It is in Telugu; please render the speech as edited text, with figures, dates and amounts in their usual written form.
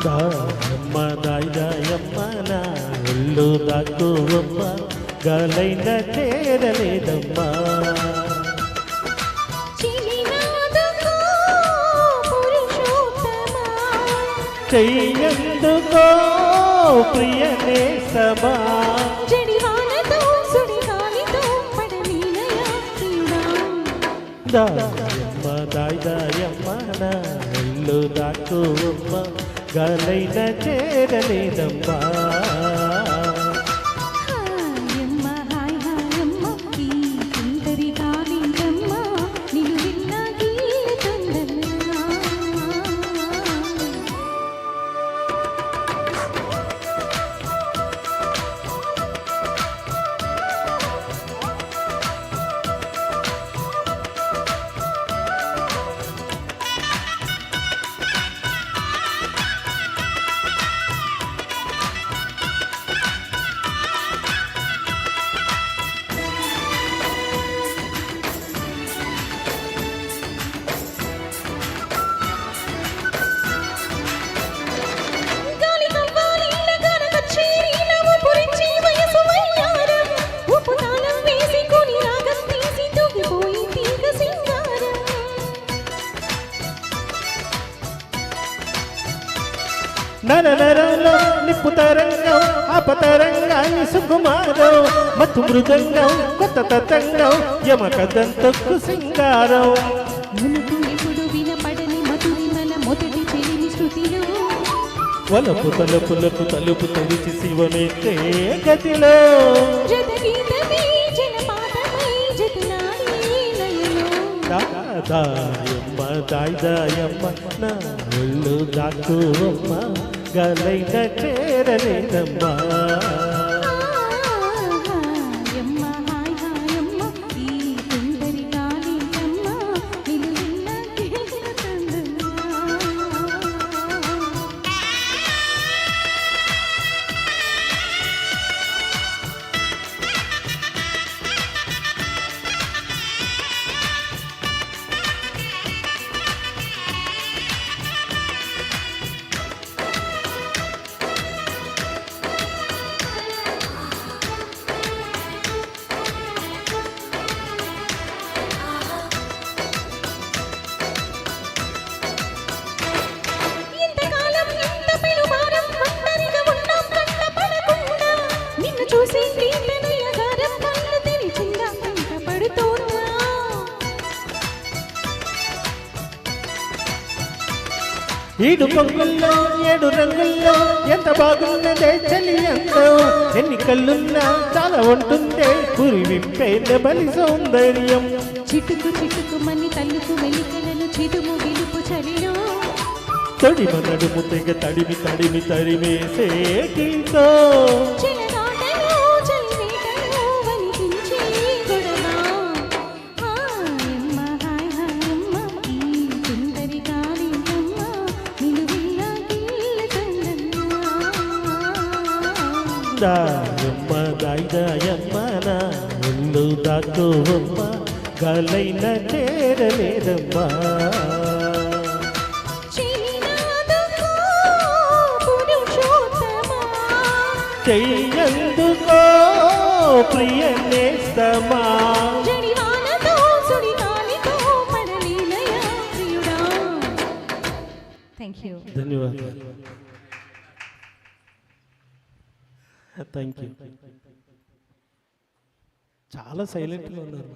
దాయమ్మ దాయమ్మ నా ఒళ్ళు దాక్కువమ్మ గాలైన చేరలేదమ్మా చెయ్యందుకో ప్రియనేసమా దాయమ్మ దాయమ్మ నా ఒళ్ళు దాక్కువమ్మ గాలైన చేరలేదమ్మా నరనరంలో నిప్పు తరంగం అపతరంగాన్ని సుకుమారం మత్తు మృదంగం కొత్త తతంగం యమకదంతకు సింగారం వలపు తలుపులకు తలుపు తెరిచి శివమెత్తే గతిలో దాయమ్మ దాయమ్మ నా ఒళ్ళు దాక్కువమ్మ గాలైన చేరలేదమ్మా ఈడు పొంగుల్లో ఏడు రంగుల్లో ఎంత బాగున్నదే చలి అందం ఎన్ని కళ్ళున్నా చాలా ఉంటుందే పురి విప్పైన బలి సౌందర్యం చిటుకు చిటుకు మని తల్లుకు వెలికలను చిటుము విలుపు చలిలో తొడిమ నడుము తెగ తడిమి తడిమి తరిమేసే గీతో దాయమ్మ దాయమ్మ నా ఒళ్ళు దాక్కువమ్మ గాలైన చేరలేదమ్మా చెయ్యందుకో ప్రియనేస్తమా ధన్యవాదాలు థ్యాంక్ యూ చాలా సైలెంట్గా ఉన్నారు.